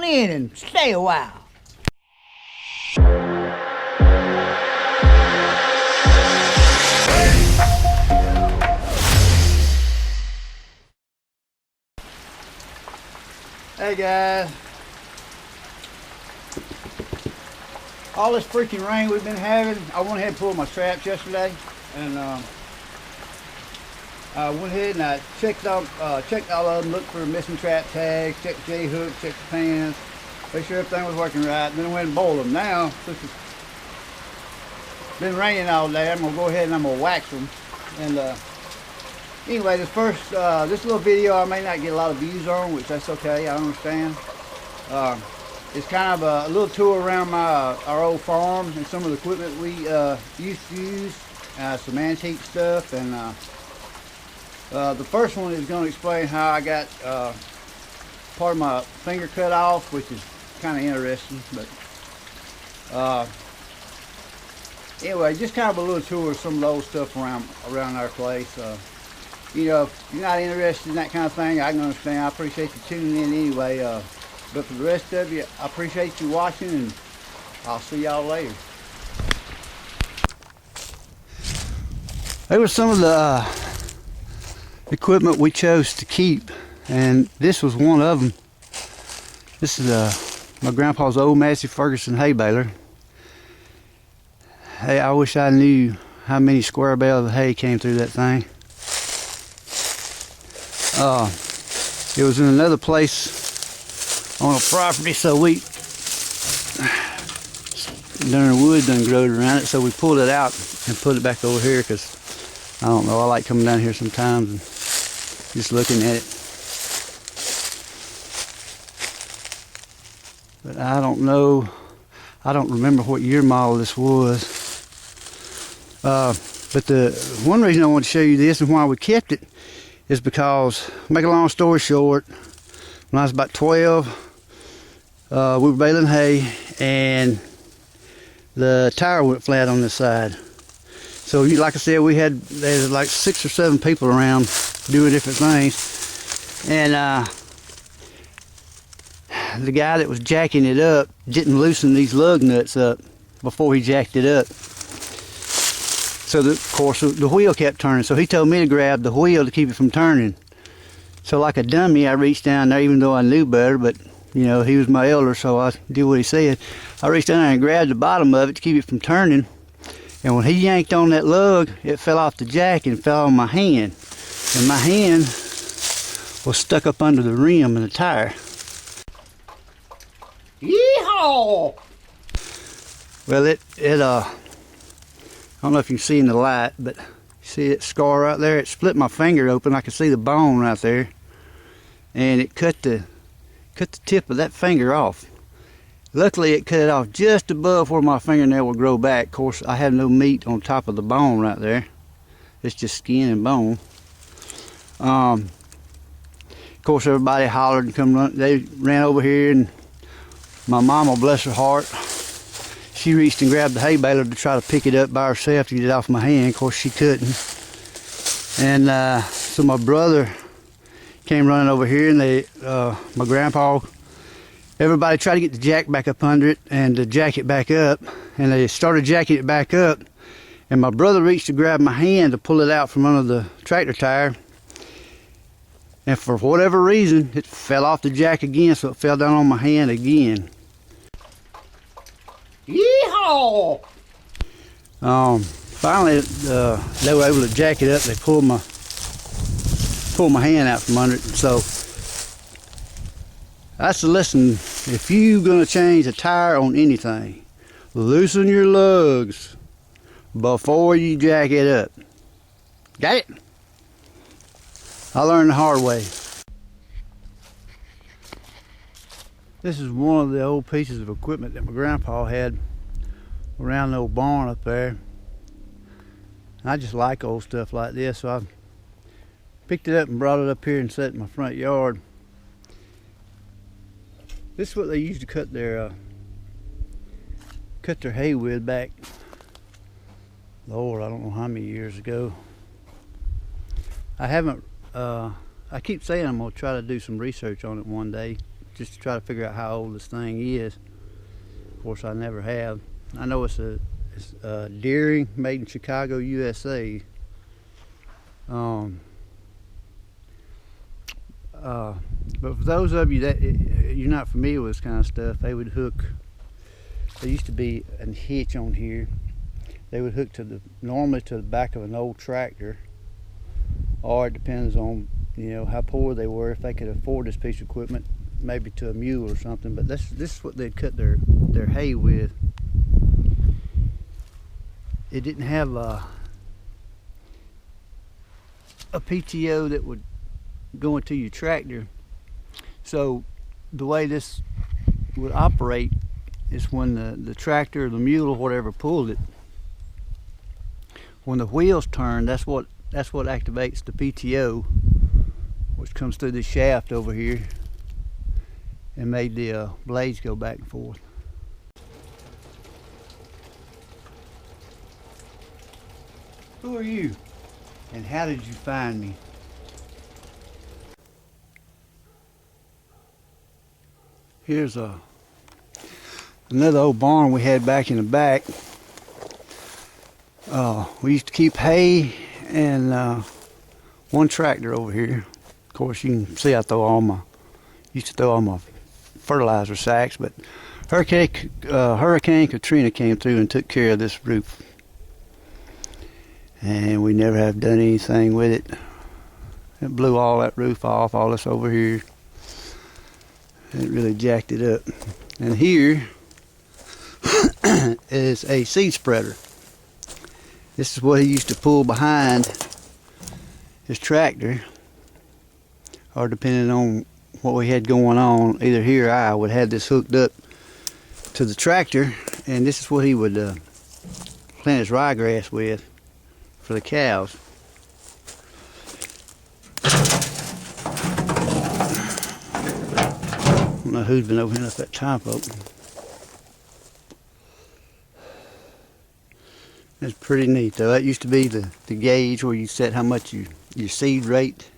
on in and stay a while. Hey guys, all this freaking rain we've been having, I went ahead and pulled my traps yesterday, and I went ahead and I checked all of them, looked for missing trap tags, checked J-hooks, checked the pins, make sure everything was working right. Then I went and boiled them. Now, since it's been raining all day, I'm gonna go ahead and I'm gonna wax them. And anyway, this little video I may not get a lot of views on, which that's okay, I understand. It's kind of a little tour around our old farm and some of the equipment we used to use, some antique stuff, and the first one is going to explain how I got part of my finger cut off, which is kind of interesting. But anyway, just kind of a little tour of some of the old stuff around our place. You know, if you're not interested in that kind of thing, I can understand. I appreciate you tuning in anyway. But for the rest of you, I appreciate you watching, and I'll see y'all later. There was some of the equipment we chose to keep, and this was one of them. This is my grandpa's old Massey Ferguson hay baler. Hey, I wish I knew how many square bales of hay came through that thing. It was in another place on a property, so the wood done growed around it, so we pulled it out and put it back over here, because I don't know, I like coming down here sometimes and just looking at it. But I don't know, I don't remember what year model this was. But the one reason I want to show you this and why we kept it is because, make a long story short, when I was about 12, we were baling hay and the tire went flat on this side. So like I said, there's like 6 or 7 people around doing different things, and the guy that was jacking it up didn't loosen these lug nuts up before he jacked it up. So of course the wheel kept turning, so he told me to grab the wheel to keep it from turning. So like a dummy, I reached down there, even though I knew better, but you know, he was my elder, so I did what he said. I reached down there and grabbed the bottom of it to keep it from turning, and when he yanked on that lug, it fell off the jack and fell on my hand, and my hand was stuck up under the rim of the tire. Yeehaw! Well, I don't know if you can see in the light, but you see that scar right there? It split my finger open. I could see the bone right there, and it cut the tip of that finger off. Luckily, it cut it off just above where my fingernail will grow back. Of course, I have no meat on top of the bone right there. It's just skin and bone. Of course, everybody hollered and come run. They ran over here, and my mama, bless her heart, she reached and grabbed the hay baler to try to pick it up by herself to get it off my hand. Of course, she couldn't. And so my brother came running over here, and my grandpa, everybody tried to get the jack back up under it and to jack it back up, and they started jacking it back up, and my brother reached to grab my hand to pull it out from under the tractor tire, and for whatever reason it fell off the jack again, so it fell down on my hand again. Yeehaw! Finally, they were able to jack it up. They pulled my hand out from under it. So that's the lesson. If you're gonna change a tire on anything, loosen your lugs before you jack it up. Got it? I learned the hard way. This is one of the old pieces of equipment that my grandpa had around the old barn up there. I just like old stuff like this, so I picked it up and brought it up here and set it in my front yard. This is what they used to cut their hay with back, Lord, I don't know how many years ago. I haven't, I keep saying I'm gonna try to do some research on it one day. just to try to figure out how old this thing is. Of course, I never have. I know it's a Deering, made in Chicago, USA. But for those of you that you're not familiar with this kind of stuff, they would hook. There used to be a hitch on here. They would hook normally to the back of an old tractor, or it depends on how poor they were. If they could afford this piece of equipment, maybe to a mule or something. But this is what they'd cut their hay with. It didn't have a PTO that would go into your tractor. So the way this would operate is when the tractor or the mule or whatever pulled it, when the wheels turn, that's what activates the PTO, which comes through this shaft over here and made the blades go back and forth. Who are you, and how did you find me? Here's another old barn we had back in the back. We used to keep hay and one tractor over here. Of course, you can see I used to throw all my fertilizer sacks, but Hurricane Katrina came through and took care of this roof. And we never have done anything with it. It blew all that roof off, all this over here. It really jacked it up. And here is a seed spreader. This is what he used to pull behind his tractor, or depending on what we had going on, either he or I would have this hooked up to the tractor, and this is what he would plant his ryegrass with for the cows. I don't know who's been opening up that top open. That's pretty neat though. That used to be the gauge where you set how much your seed rate.